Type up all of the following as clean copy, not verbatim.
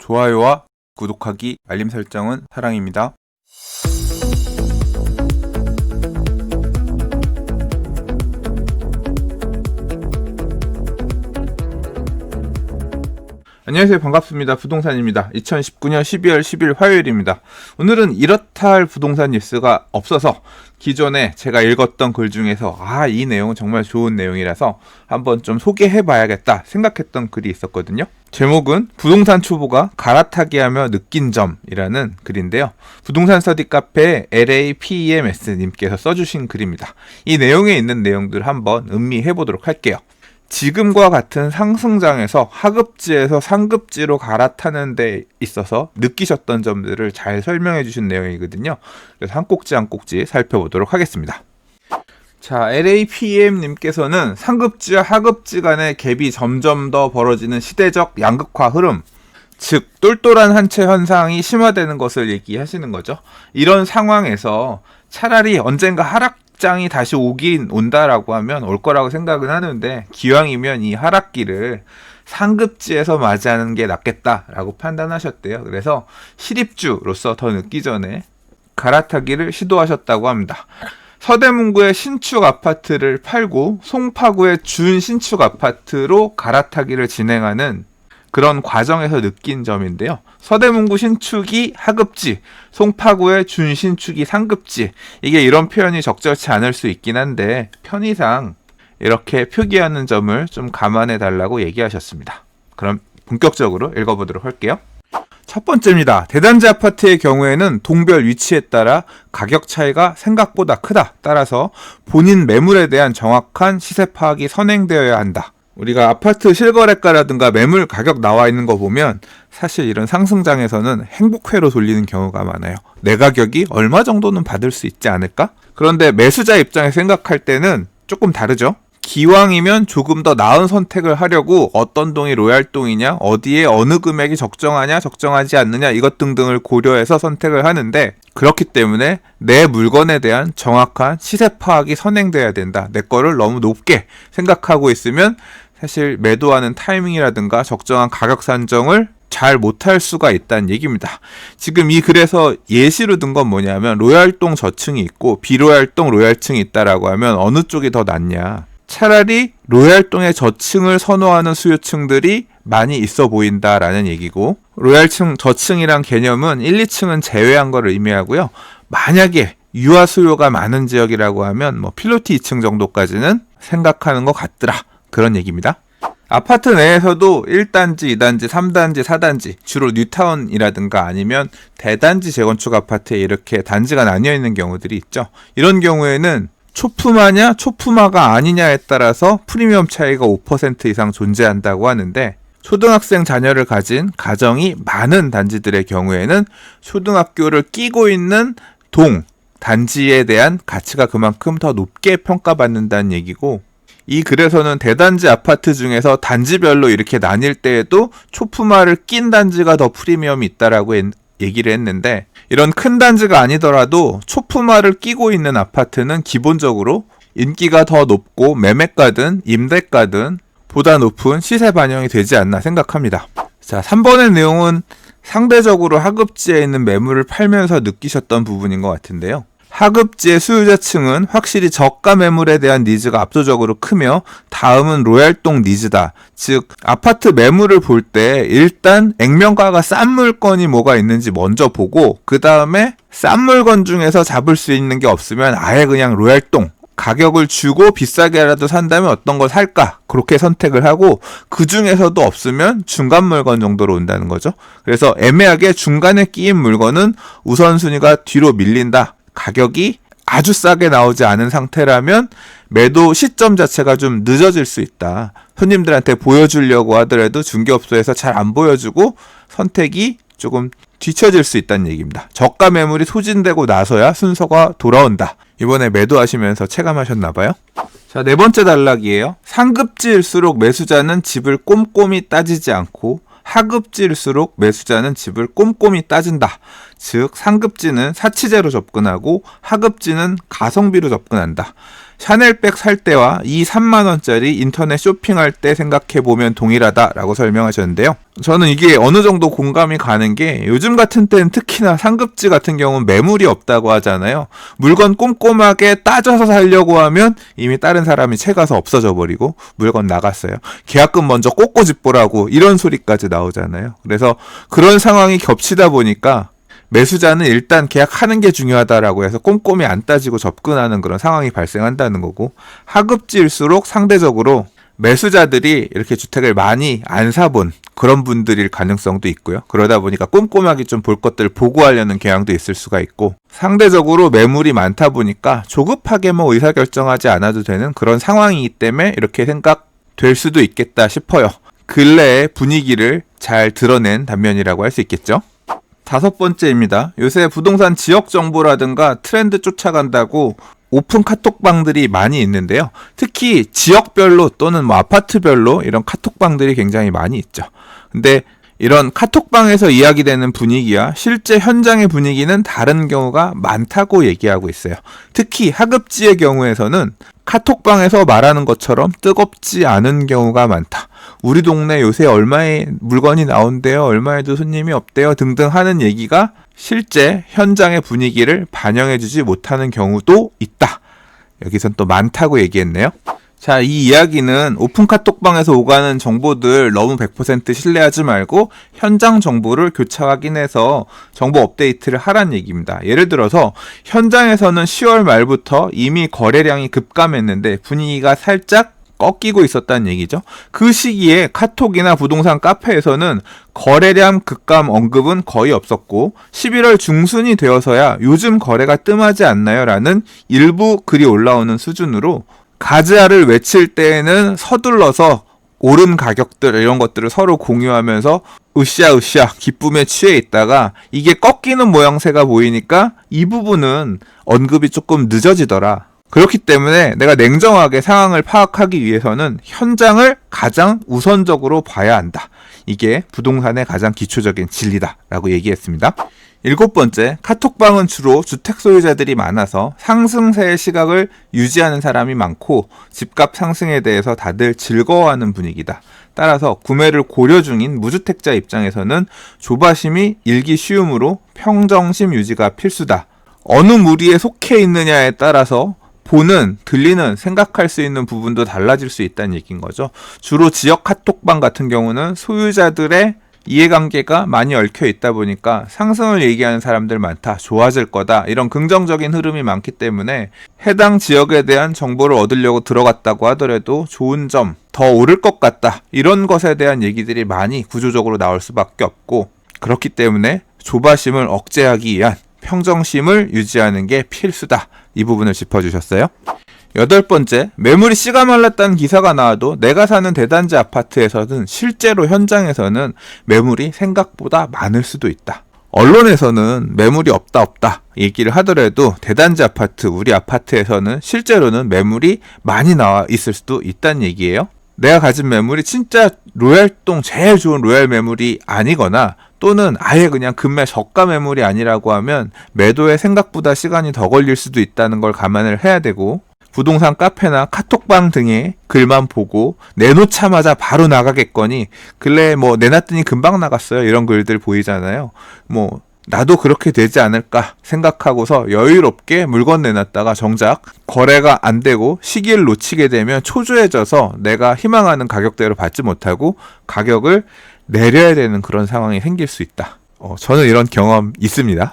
좋아요와 구독하기, 알림 설정은 사랑입니다. 안녕하세요. 반갑습니다. 부동산입니다. 2019년 12월 10일 화요일입니다. 오늘은 이렇다 할 부동산 뉴스가 없어서 기존에 제가 읽었던 글 중에서 이 내용은 정말 좋은 내용이라서 한번 좀 소개해봐야겠다 생각했던 글이 있었거든요. 제목은 부동산 초보가 갈아타기 하며 느낀 점이라는 글인데요. 부동산 스터디 카페 LAPEMS님께서 써주신 글입니다. 이 내용에 있는 내용들 한번 음미해보도록 할게요. 지금과 같은 상승장에서 하급지에서 상급지로 갈아타는 데 있어서 느끼셨던 점들을 잘 설명해 주신 내용이거든요. 그래서 한 꼭지 한 꼭지 살펴보도록 하겠습니다. 자, LAPM님께서는 상급지와 하급지 간의 갭이 점점 더 벌어지는 시대적 양극화 흐름, 즉 똘똘한 한 채 현상이 심화되는 것을 얘기하시는 거죠. 이런 상황에서 차라리 언젠가 하락장이 다시 오긴 온다라고 하면 올 거라고 생각은 하는데, 기왕이면 이 하락기를 상급지에서 맞이하는 게 낫겠다라고 판단하셨대요. 그래서 실입주로서 더 늦기 전에 갈아타기를 시도하셨다고 합니다. 서대문구의 신축 아파트를 팔고 송파구의 준신축 아파트로 갈아타기를 진행하는 그런 과정에서 느낀 점인데요. 서대문구 신축이 하급지, 송파구의 준신축이 상급지. 이게 이런 표현이 적절치 않을 수 있긴 한데 편의상 이렇게 표기하는 점을 좀 감안해 달라고 얘기하셨습니다. 그럼 본격적으로 읽어보도록 할게요. 첫 번째입니다. 대단지 아파트의 경우에는 동별 위치에 따라 가격 차이가 생각보다 크다. 따라서 본인 매물에 대한 정확한 시세 파악이 선행되어야 한다. 우리가 아파트 실거래가라든가 매물 가격 나와 있는 거 보면 사실 이런 상승장에서는 행복회로 돌리는 경우가 많아요. 내 가격이 얼마 정도는 받을 수 있지 않을까? 그런데 매수자 입장에 생각할 때는 조금 다르죠. 기왕이면 조금 더 나은 선택을 하려고 어떤 동이 로얄동이냐, 어디에 어느 금액이 적정하냐, 적정하지 않느냐 이것 등등을 고려해서 선택을 하는데, 그렇기 때문에 내 물건에 대한 정확한 시세 파악이 선행돼야 된다. 내 거를 너무 높게 생각하고 있으면 사실 매도하는 타이밍이라든가 적정한 가격 산정을 잘 못할 수가 있다는 얘기입니다. 지금 이 글에서 예시로 든 건 뭐냐면 로얄동 저층이 있고 비로얄동 로얄층이 있다라고 하면 어느 쪽이 더 낫냐. 차라리 로얄동의 저층을 선호하는 수요층들이 많이 있어 보인다라는 얘기고, 로얄층 저층이란 개념은 1, 2층은 제외한 거를 의미하고요. 만약에 유아 수요가 많은 지역이라고 하면 필로티 2층 정도까지는 생각하는 것 같더라. 그런 얘기입니다. 아파트 내에서도 1단지, 2단지, 3단지, 4단지, 주로 뉴타운이라든가 아니면 대단지 재건축 아파트에 이렇게 단지가 나뉘어 있는 경우들이 있죠. 이런 경우에는 초품화냐 초품화가 아니냐에 따라서 프리미엄 차이가 5% 이상 존재한다고 하는데, 초등학생 자녀를 가진 가정이 많은 단지들의 경우에는 초등학교를 끼고 있는 동, 단지에 대한 가치가 그만큼 더 높게 평가받는다는 얘기고, 이 글에서는 대단지 아파트 중에서 단지별로 이렇게 나뉠 때에도 초품화를 낀 단지가 더 프리미엄이 있다라고 얘기를 했는데, 이런 큰 단지가 아니더라도 초품화를 끼고 있는 아파트는 기본적으로 인기가 더 높고 매매가든 임대가든 보다 높은 시세 반영이 되지 않나 생각합니다. 자, 3번의 내용은 상대적으로 하급지에 있는 매물을 팔면서 느끼셨던 부분인 것 같은데요. 하급지의 수요자층은 확실히 저가 매물에 대한 니즈가 압도적으로 크며 다음은 로얄동 니즈다. 즉 아파트 매물을 볼 때 일단 액면가가 싼 물건이 뭐가 있는지 먼저 보고, 그 다음에 싼 물건 중에서 잡을 수 있는 게 없으면 아예 그냥 로얄동, 가격을 주고 비싸게라도 산다면 어떤 걸 살까? 그렇게 선택을 하고, 그 중에서도 없으면 중간 물건 정도로 온다는 거죠. 그래서 애매하게 중간에 끼인 물건은 우선순위가 뒤로 밀린다. 가격이 아주 싸게 나오지 않은 상태라면 매도 시점 자체가 좀 늦어질 수 있다. 손님들한테 보여주려고 하더라도 중개업소에서 잘 안 보여주고 선택이 조금 뒤처질 수 있다는 얘기입니다. 저가 매물이 소진되고 나서야 순서가 돌아온다. 이번에 매도하시면서 체감하셨나봐요. 자, 네 번째 단락이에요. 상급지일수록 매수자는 집을 꼼꼼히 따지지 않고 하급지일수록 매수자는 집을 꼼꼼히 따진다. 즉 상급지는 사치제로 접근하고 하급지는 가성비로 접근한다. 샤넬백 살 때와 이 3만원짜리 인터넷 쇼핑할 때 생각해보면 동일하다라고 설명하셨는데요. 저는 이게 어느 정도 공감이 가는 게 요즘 같은 때는 특히나 상급지 같은 경우는 매물이 없다고 하잖아요. 물건 꼼꼼하게 따져서 사려고 하면 이미 다른 사람이 채가서 없어져 버리고 물건 나갔어요. 계약금 먼저 꼬꼬집보라고 이런 소리까지 나오잖아요. 그래서 그런 상황이 겹치다 보니까 매수자는 일단 계약하는 게 중요하다라고 해서 꼼꼼히 안 따지고 접근하는 그런 상황이 발생한다는 거고, 하급지일수록 상대적으로 매수자들이 이렇게 주택을 많이 안 사본 그런 분들일 가능성도 있고요. 그러다 보니까 꼼꼼하게 좀 볼 것들을 보고하려는 경향도 있을 수가 있고, 상대적으로 매물이 많다 보니까 조급하게 뭐 의사결정하지 않아도 되는 그런 상황이기 때문에 이렇게 생각될 수도 있겠다 싶어요. 근래의 분위기를 잘 드러낸 단면이라고 할 수 있겠죠. 5번째입니다. 요새 부동산 지역 정보라든가 트렌드 쫓아간다고 오픈 카톡방들이 많이 있는데요. 특히 지역별로 또는 뭐 아파트별로 이런 카톡방들이 굉장히 많이 있죠. 근데 이런 카톡방에서 이야기되는 분위기와 실제 현장의 분위기는 다른 경우가 많다고 얘기하고 있어요. 특히 하급지의 경우에서는 카톡방에서 말하는 것처럼 뜨겁지 않은 경우가 많다. 우리 동네 요새 얼마에 물건이 나온대요, 얼마에도 손님이 없대요 등등 하는 얘기가 실제 현장의 분위기를 반영해주지 못하는 경우도 있다. 여기선 또 많다고 얘기했네요. 자, 이 이야기는 오픈 카톡방에서 오가는 정보들 너무 100% 신뢰하지 말고 현장 정보를 교차 확인해서 정보 업데이트를 하란 얘기입니다. 예를 들어서 현장에서는 10월 말부터 이미 거래량이 급감했는데 분위기가 살짝 꺾이고 있었다는 얘기죠. 그 시기에 카톡이나 부동산 카페에서는 거래량 급감 언급은 거의 없었고 11월 중순이 되어서야 요즘 거래가 뜸하지 않나요? 라는 일부 글이 올라오는 수준으로 가즈아를 외칠 때에는 서둘러서 오른 가격들 이런 것들을 서로 공유하면서 으쌰으쌰 기쁨에 취해 있다가 이게 꺾이는 모양새가 보이니까 이 부분은 언급이 조금 늦어지더라. 그렇기 때문에 내가 냉정하게 상황을 파악하기 위해서는 현장을 가장 우선적으로 봐야 한다. 이게 부동산의 가장 기초적인 진리다라고 얘기했습니다. 7번째, 카톡방은 주로 주택 소유자들이 많아서 상승세의 시각을 유지하는 사람이 많고 집값 상승에 대해서 다들 즐거워하는 분위기다. 따라서 구매를 고려 중인 무주택자 입장에서는 조바심이 일기 쉬움으로 평정심 유지가 필수다. 어느 무리에 속해 있느냐에 따라서 보는, 들리는, 생각할 수 있는 부분도 달라질 수 있다는 얘기인 거죠. 주로 지역 카톡방 같은 경우는 소유자들의 이해관계가 많이 얽혀 있다 보니까 상승을 얘기하는 사람들 많다, 좋아질 거다 이런 긍정적인 흐름이 많기 때문에 해당 지역에 대한 정보를 얻으려고 들어갔다고 하더라도 좋은 점, 더 오를 것 같다 이런 것에 대한 얘기들이 많이 구조적으로 나올 수밖에 없고, 그렇기 때문에 조바심을 억제하기 위한 평정심을 유지하는 게 필수다. 이 부분을 짚어주셨어요. 8번째, 매물이 씨가 말랐다는 기사가 나와도 내가 사는 대단지 아파트에서는 실제로 현장에서는 매물이 생각보다 많을 수도 있다. 언론에서는 매물이 없다 얘기를 하더라도 대단지 아파트, 우리 아파트에서는 실제로는 매물이 많이 나와 있을 수도 있다는 얘기예요. 내가 가진 매물이 진짜 로얄동 제일 좋은 로얄 매물이 아니거나 또는 아예 그냥 금매 저가 매물이 아니라고 하면 매도에 생각보다 시간이 더 걸릴 수도 있다는 걸 감안을 해야 되고, 부동산 카페나 카톡방 등의 글만 보고 내놓자마자 바로 나가겠거니 근래 뭐 내놨더니 금방 나갔어요 이런 글들 보이잖아요. 뭐 나도 그렇게 되지 않을까 생각하고서 여유롭게 물건 내놨다가 정작 거래가 안 되고 시기를 놓치게 되면 초조해져서 내가 희망하는 가격대로 받지 못하고 가격을 내려야 되는 그런 상황이 생길 수 있다. 저는 이런 경험 있습니다.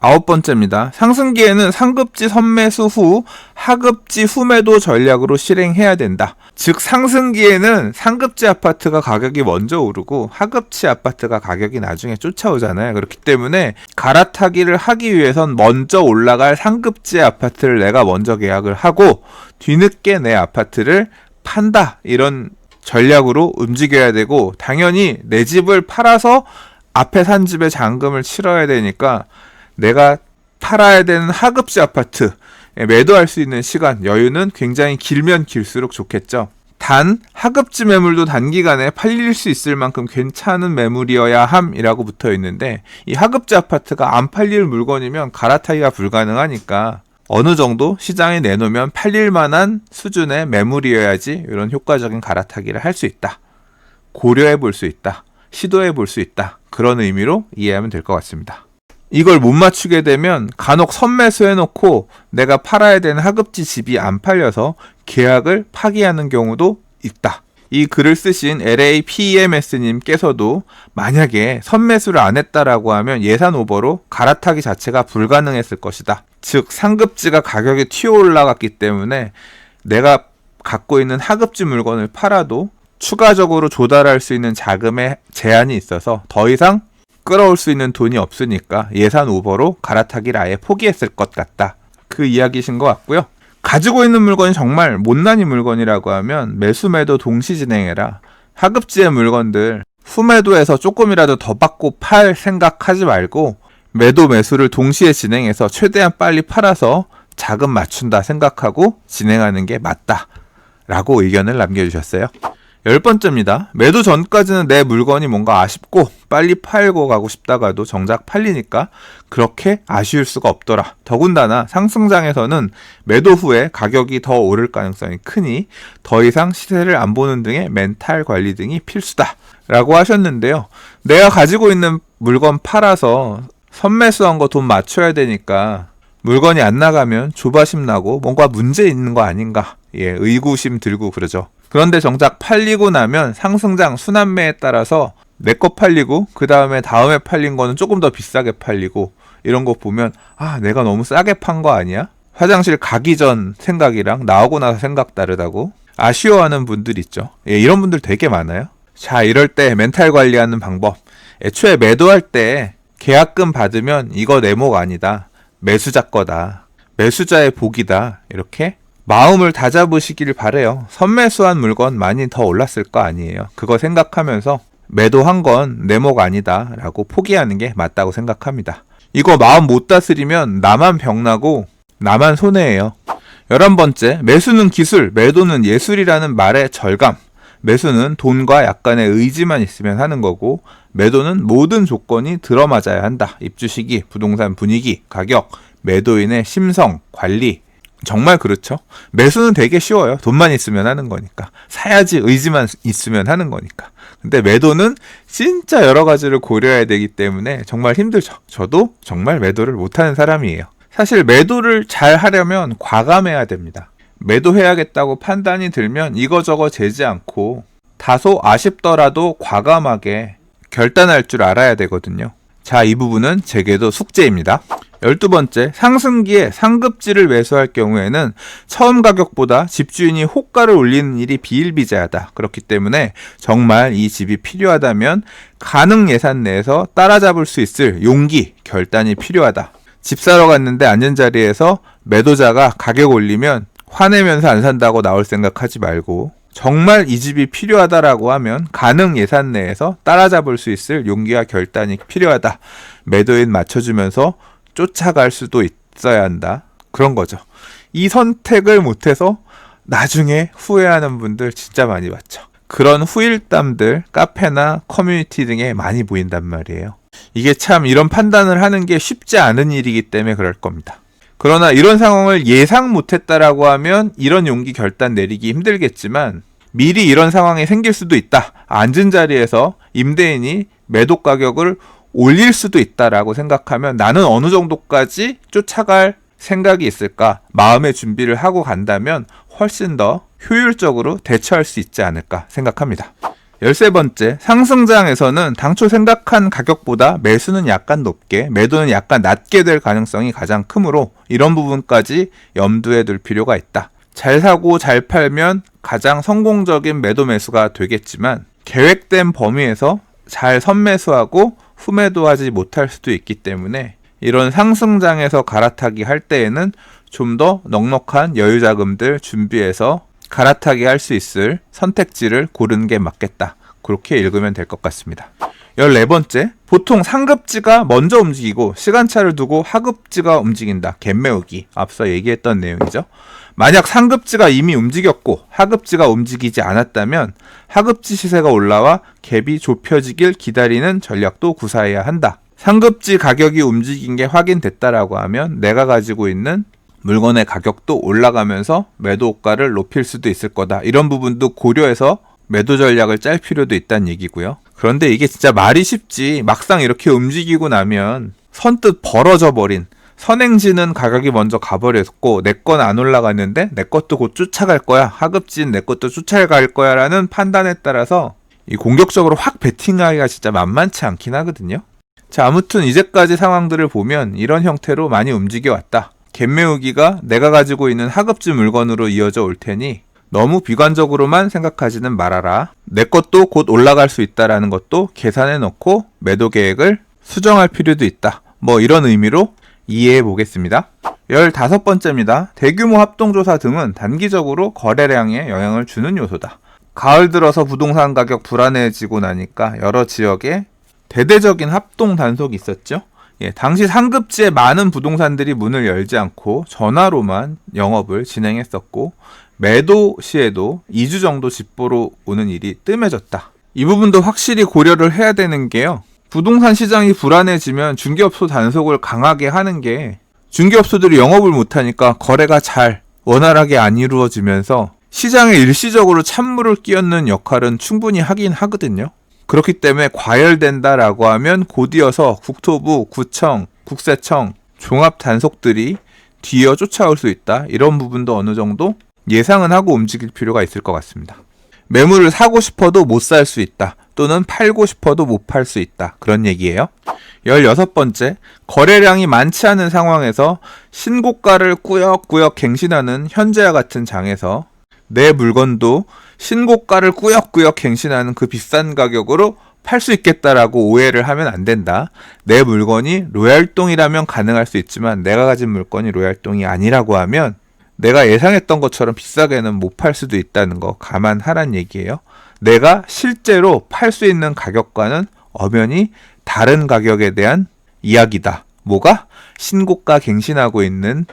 9번째입니다. 상승기에는 상급지 선매수 후 하급지 후매도 전략으로 실행해야 된다. 즉 상승기에는 상급지 아파트가 가격이 먼저 오르고 하급지 아파트가 가격이 나중에 쫓아오잖아요. 그렇기 때문에 갈아타기를 하기 위해선 먼저 올라갈 상급지 아파트를 내가 먼저 계약을 하고 뒤늦게 내 아파트를 판다. 이런 전략으로 움직여야 되고, 당연히 내 집을 팔아서 앞에 산 집에 잔금을 치러야 되니까 내가 팔아야 되는 하급지 아파트에 매도할 수 있는 시간, 여유는 굉장히 길면 길수록 좋겠죠. 단 하급지 매물도 단기간에 팔릴 수 있을 만큼 괜찮은 매물이어야 함이라고 붙어 있는데, 이 하급지 아파트가 안 팔릴 물건이면 갈아타기가 불가능하니까 어느 정도 시장에 내놓으면 팔릴 만한 수준의 매물이어야지 이런 효과적인 갈아타기를 할 수 있다. 고려해 볼 수 있다. 시도해 볼 수 있다. 그런 의미로 이해하면 될 것 같습니다. 이걸 못 맞추게 되면 간혹 선매수 해놓고 내가 팔아야 되는 하급지 집이 안 팔려서 계약을 파기하는 경우도 있다. 이 글을 쓰신 LAPEMS님께서도 만약에 선매수를 안 했다라고 하면 예산 오버로 갈아타기 자체가 불가능했을 것이다. 즉 상급지가 가격이 튀어 올라갔기 때문에 내가 갖고 있는 하급지 물건을 팔아도 추가적으로 조달할 수 있는 자금에 제한이 있어서 더 이상 끌어올 수 있는 돈이 없으니까 예산 오버로 갈아타기를 아예 포기했을 것 같다. 그 이야기신 것 같고요. 가지고 있는 물건이 정말 못난이 물건이라고 하면 매수 매도 동시 진행해라. 하급지의 물건들 후매도에서 조금이라도 더 받고 팔 생각하지 말고 매도 매수를 동시에 진행해서 최대한 빨리 팔아서 자금 맞춘다 생각하고 진행하는 게 맞다 라고 의견을 남겨주셨어요. 10번째입니다. 매도 전까지는 내 물건이 뭔가 아쉽고 빨리 팔고 가고 싶다가도 정작 팔리니까 그렇게 아쉬울 수가 없더라. 더군다나 상승장에서는 매도 후에 가격이 더 오를 가능성이 크니 더 이상 시세를 안 보는 등의 멘탈 관리 등이 필수다 라고 하셨는데요. 내가 가지고 있는 물건 팔아서 선매수한 거 돈 맞춰야 되니까 물건이 안 나가면 조바심 나고 뭔가 문제 있는 거 아닌가, 의구심 들고 그러죠. 그런데 정작 팔리고 나면 상승장 순환매에 따라서 내 거 팔리고 그 다음에 팔린 거는 조금 더 비싸게 팔리고 이런 거 보면 내가 너무 싸게 판 거 아니야? 화장실 가기 전 생각이랑 나오고 나서 생각 다르다고 아쉬워하는 분들 있죠. 이런 분들 되게 많아요. 자, 이럴 때 멘탈 관리하는 방법. 애초에 매도할 때 계약금 받으면 이거 내 목 아니다. 매수자 거다. 매수자의 복이다. 이렇게 마음을 다잡으시길 바래요. 선매수한 물건 많이 더 올랐을 거 아니에요. 그거 생각하면서 매도한 건 내 목 아니다 라고 포기하는 게 맞다고 생각합니다. 이거 마음 못 다스리면 나만 병나고 나만 손해예요. 11번째, 매수는 기술, 매도는 예술이라는 말의 절감. 매수는 돈과 약간의 의지만 있으면 하는 거고 매도는 모든 조건이 들어맞아야 한다. 입주 시기, 부동산 분위기, 가격, 매도인의 심성, 관리. 정말 그렇죠. 매수는 되게 쉬워요. 돈만 있으면 하는 거니까. 사야지 의지만 있으면 하는 거니까. 근데 매도는 진짜 여러 가지를 고려해야 되기 때문에 정말 힘들죠. 저도 정말 매도를 못하는 사람이에요. 사실 매도를 잘 하려면 과감해야 됩니다. 매도해야겠다고 판단이 들면 이거저거 재지 않고 다소 아쉽더라도 과감하게 결단할 줄 알아야 되거든요. 자, 이 부분은 제게도 숙제입니다. 12번째, 상승기에 상급지를 매수할 경우에는 처음 가격보다 집주인이 호가를 올리는 일이 비일비재하다. 그렇기 때문에 정말 이 집이 필요하다면 가능 예산 내에서 따라잡을 수 있을 용기, 결단이 필요하다. 집 사러 갔는데 앉은 자리에서 매도자가 가격 올리면 화내면서 안 산다고 나올 생각하지 말고 정말 이 집이 필요하다라고 하면 가능 예산 내에서 따라잡을 수 있을 용기와 결단이 필요하다. 매도인 맞춰주면서 쫓아갈 수도 있어야 한다. 그런 거죠. 이 선택을 못해서 나중에 후회하는 분들 진짜 많이 봤죠. 그런 후일담들 카페나 커뮤니티 등에 많이 보인단 말이에요. 이게 참 이런 판단을 하는 게 쉽지 않은 일이기 때문에 그럴 겁니다. 그러나 이런 상황을 예상 못했다라고 하면 이런 용기 결단 내리기 힘들겠지만 미리 이런 상황이 생길 수도 있다. 앉은 자리에서 임대인이 매도 가격을 올릴 수도 있다라고 생각하면 나는 어느 정도까지 쫓아갈 생각이 있을까? 마음의 준비를 하고 간다면 훨씬 더 효율적으로 대처할 수 있지 않을까 생각합니다. 13번째, 상승장에서는 당초 생각한 가격보다 매수는 약간 높게, 매도는 약간 낮게 될 가능성이 가장 크므로 이런 부분까지 염두에 둘 필요가 있다. 잘 사고 잘 팔면 가장 성공적인 매도 매수가 되겠지만 계획된 범위에서 잘 선매수하고 후매도하지 못할 수도 있기 때문에 이런 상승장에서 갈아타기 할 때에는 좀 더 넉넉한 여유 자금들 준비해서 갈아타기 할 수 있을 선택지를 고르는 게 맞겠다. 그렇게 읽으면 될 것 같습니다. 14번째, 보통 상급지가 먼저 움직이고 시간차를 두고 하급지가 움직인다. 갭 메우기. 앞서 얘기했던 내용이죠. 만약 상급지가 이미 움직였고 하급지가 움직이지 않았다면 하급지 시세가 올라와 갭이 좁혀지길 기다리는 전략도 구사해야 한다. 상급지 가격이 움직인 게 확인됐다라고 하면 내가 가지고 있는 물건의 가격도 올라가면서 매도 호가를 높일 수도 있을 거다. 이런 부분도 고려해서 매도 전략을 짤 필요도 있다는 얘기고요. 그런데 이게 진짜 말이 쉽지 막상 이렇게 움직이고 나면 선뜻 벌어져 버린, 선행지는 가격이 먼저 가버렸고 내 건 안 올라갔는데 내 것도 곧 쫓아갈 거야, 하급진 내 것도 쫓아갈 거야 라는 판단에 따라서 이 공격적으로 확 베팅하기가 진짜 만만치 않긴 하거든요. 자, 아무튼 이제까지 상황들을 보면 이런 형태로 많이 움직여 왔다. 갭 메우기가 내가 가지고 있는 하급진 물건으로 이어져 올 테니 너무 비관적으로만 생각하지는 말아라. 내 것도 곧 올라갈 수 있다라는 것도 계산해 놓고 매도 계획을 수정할 필요도 있다. 뭐 이런 의미로 이해해 보겠습니다. 15번째입니다. 대규모 합동조사 등은 단기적으로 거래량에 영향을 주는 요소다. 가을 들어서 부동산 가격 불안해지고 나니까 여러 지역에 대대적인 합동 단속이 있었죠. 당시 상급지에 많은 부동산들이 문을 열지 않고 전화로만 영업을 진행했었고 매도 시에도 2주 정도 집 보러 오는 일이 뜸해졌다. 이 부분도 확실히 고려를 해야 되는 게요. 부동산 시장이 불안해지면 중개업소 단속을 강하게 하는 게 중개업소들이 영업을 못하니까 거래가 잘 원활하게 안 이루어지면서 시장에 일시적으로 찬물을 끼얹는 역할은 충분히 하긴 하거든요. 그렇기 때문에 과열된다라고 하면 곧이어서 국토부, 구청, 국세청, 종합 단속들이 뒤이어 쫓아올 수 있다. 이런 부분도 어느 정도 예상은 하고 움직일 필요가 있을 것 같습니다. 매물을 사고 싶어도 못 살 수 있다. 또는 팔고 싶어도 못 팔 수 있다. 그런 얘기예요. 16번째, 거래량이 많지 않은 상황에서 신고가를 꾸역꾸역 갱신하는 현재와 같은 장에서 내 물건도 신고가를 꾸역꾸역 갱신하는 그 비싼 가격으로 팔 수 있겠다라고 오해를 하면 안 된다. 내 물건이 로얄동이라면 가능할 수 있지만 내가 가진 물건이 로얄동이 아니라고 하면 내가 예상했던 것처럼 비싸게는 못 팔 수도 있다는 거 감안하란 얘기예요. 내가 실제로 팔 수 있는 가격과는 엄연히 다른 가격에 대한 이야기다. 뭐가? 신고가 갱신하고 있는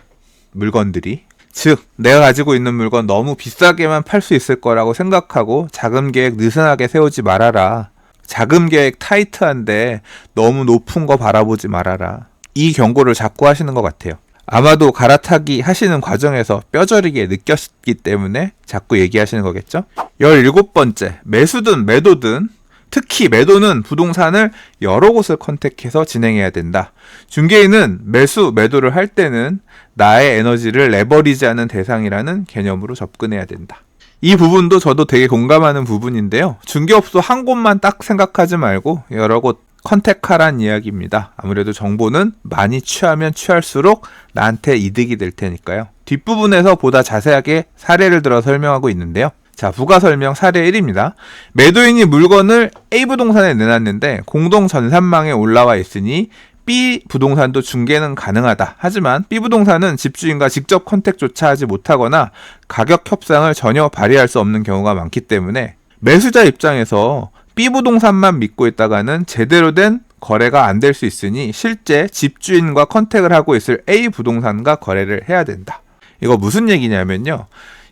물건들이. 즉, 내가 가지고 있는 물건 너무 비싸게만 팔 수 있을 거라고 생각하고 자금 계획 느슨하게 세우지 말아라. 자금 계획 타이트한데 너무 높은 거 바라보지 말아라. 이 경고를 자꾸 하시는 것 같아요. 아마도 갈아타기 하시는 과정에서 뼈저리게 느꼈기 때문에 자꾸 얘기하시는 거겠죠? 17번째, 매수든 매도든 특히 매도는 부동산을 여러 곳을 컨택해서 진행해야 된다. 중개인은 매수, 매도를 할 때는 나의 에너지를 레버리지하는 대상이라는 개념으로 접근해야 된다. 이 부분도 저도 되게 공감하는 부분인데요. 중개업소 한 곳만 딱 생각하지 말고 여러 곳 컨택하란 이야기입니다. 아무래도 정보는 많이 취하면 취할수록 나한테 이득이 될 테니까요. 뒷부분에서 보다 자세하게 사례를 들어 설명하고 있는데요. 자, 부가 설명 사례 1입니다. 매도인이 물건을 A 부동산에 내놨는데 공동 전산망에 올라와 있으니 B 부동산도 중개는 가능하다. 하지만 B 부동산은 집주인과 직접 컨택조차 하지 못하거나 가격 협상을 전혀 발휘할 수 없는 경우가 많기 때문에 매수자 입장에서 B 부동산만 믿고 있다가는 제대로 된 거래가 안 될 수 있으니 실제 집주인과 컨택을 하고 있을 A 부동산과 거래를 해야 된다. 이거 무슨 얘기냐면요.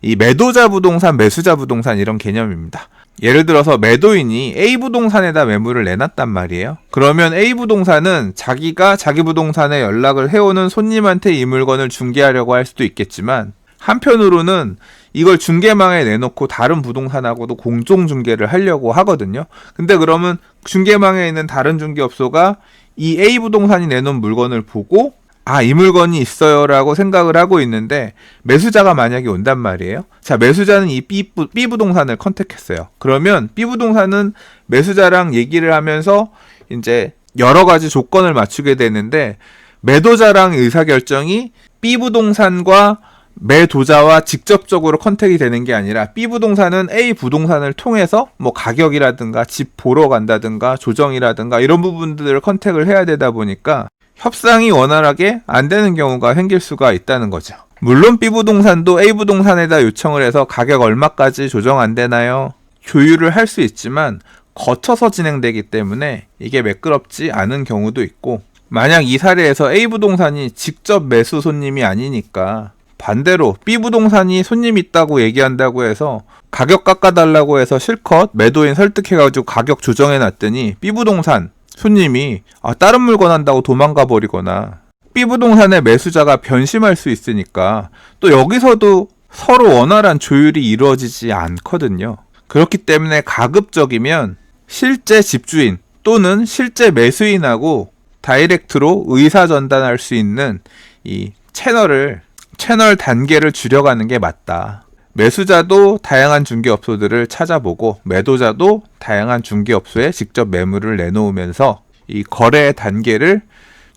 이 매도자 부동산, 매수자 부동산 이런 개념입니다. 예를 들어서 매도인이 A 부동산에다 매물을 내놨단 말이에요. 그러면 A 부동산은 자기가 자기 부동산에 연락을 해오는 손님한테 이 물건을 중개하려고 할 수도 있겠지만 한편으로는 이걸 중개망에 내놓고 다른 부동산하고도 공동 중개를 하려고 하거든요. 근데 그러면 중개망에 있는 다른 중개업소가 이 A 부동산이 내놓은 물건을 보고 이 물건이 있어요 라고 생각을 하고 있는데 매수자가 만약에 온단 말이에요. 자, 매수자는 이 B 부동산을 컨택했어요. 그러면 B 부동산은 매수자랑 얘기를 하면서 이제 여러 가지 조건을 맞추게 되는데 매도자랑 의사결정이 B 부동산과 매도자와 직접적으로 컨택이 되는 게 아니라 B 부동산은 A 부동산을 통해서 뭐 가격이라든가 집 보러 간다든가 조정이라든가 이런 부분들을 컨택을 해야 되다 보니까 협상이 원활하게 안 되는 경우가 생길 수가 있다는 거죠. 물론 B 부동산도 A 부동산에다 요청을 해서 가격 얼마까지 조정 안 되나요? 조율을 할 수 있지만 거쳐서 진행되기 때문에 이게 매끄럽지 않은 경우도 있고 만약 이 사례에서 A 부동산이 직접 매수 손님이 아니니까 반대로 B 부동산이 손님 있다고 얘기한다고 해서 가격 깎아달라고 해서 실컷 매도인 설득해가지고 가격 조정해놨더니 B 부동산 손님이 다른 물건 한다고 도망가 버리거나 B 부동산의 매수자가 변심할 수 있으니까 또 여기서도 서로 원활한 조율이 이루어지지 않거든요. 그렇기 때문에 가급적이면 실제 집주인 또는 실제 매수인하고 다이렉트로 의사 전달할 수 있는 이 채널 단계를 줄여가는 게 맞다. 매수자도 다양한 중개업소들을 찾아보고 매도자도 다양한 중개업소에 직접 매물을 내놓으면서 이 거래 단계를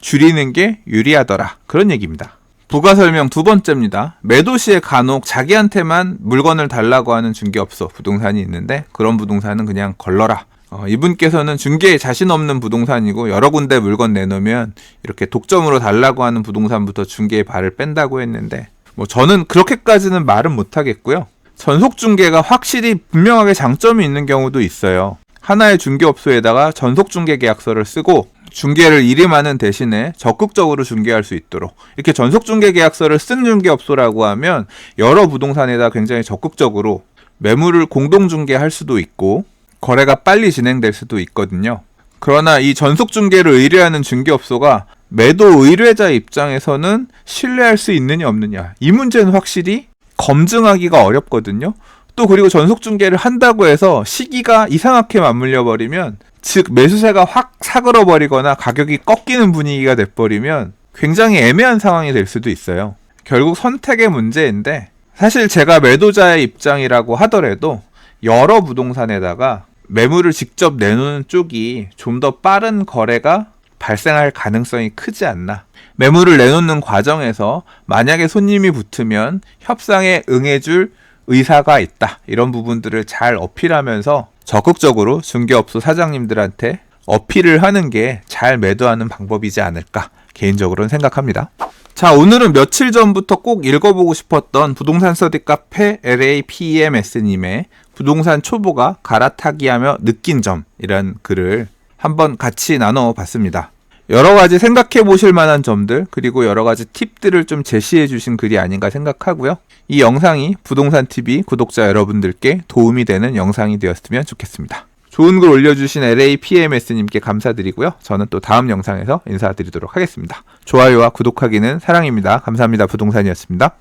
줄이는 게 유리하더라. 그런 얘기입니다. 부가 설명 두 번째입니다. 매도 시에 간혹 자기한테만 물건을 달라고 하는 중개업소 부동산이 있는데 그런 부동산은 그냥 걸러라. 이분께서는 중개에 자신 없는 부동산이고 여러 군데 물건 내놓으면 이렇게 독점으로 달라고 하는 부동산부터 중개에 발을 뺀다고 했는데 저는 그렇게까지는 말은 못하겠고요. 전속 중개가 확실히 분명하게 장점이 있는 경우도 있어요. 하나의 중개업소에다가 전속 중개 계약서를 쓰고 중개를 일임하는 대신에 적극적으로 중개할 수 있도록 이렇게 전속 중개 계약서를 쓴 중개업소라고 하면 여러 부동산에다 굉장히 적극적으로 매물을 공동 중개할 수도 있고 거래가 빨리 진행될 수도 있거든요. 그러나 이 전속 중개를 의뢰하는 중개업소가 매도 의뢰자 입장에서는 신뢰할 수 있느냐 없느냐 이 문제는 확실히 검증하기가 어렵거든요. 또 그리고 전속 중개를 한다고 해서 시기가 이상하게 맞물려 버리면 즉 매수세가 확 사그러 버리거나 가격이 꺾이는 분위기가 돼버리면 굉장히 애매한 상황이 될 수도 있어요. 결국 선택의 문제인데 사실 제가 매도자의 입장이라고 하더라도 여러 부동산에다가 매물을 직접 내놓는 쪽이 좀 더 빠른 거래가 발생할 가능성이 크지 않나. 매물을 내놓는 과정에서 만약에 손님이 붙으면 협상에 응해줄 의사가 있다. 이런 부분들을 잘 어필하면서 적극적으로 중개업소 사장님들한테 어필을 하는 게 잘 매도하는 방법이지 않을까 개인적으로는 생각합니다. 자, 오늘은 며칠 전부터 꼭 읽어보고 싶었던 부동산 스터디 카페 LAPEMS님의 부동산 초보가 갈아타기하며 느낀 점이란 글을 한번 같이 나눠봤습니다. 여러 가지 생각해 보실 만한 점들 그리고 여러 가지 팁들을 좀 제시해 주신 글이 아닌가 생각하고요. 이 영상이 부동산TV 구독자 여러분들께 도움이 되는 영상이 되었으면 좋겠습니다. 좋은 글 올려주신 LAPMS님께 감사드리고요. 저는 또 다음 영상에서 인사드리도록 하겠습니다. 좋아요와 구독하기는 사랑입니다. 감사합니다. 부동산이었습니다.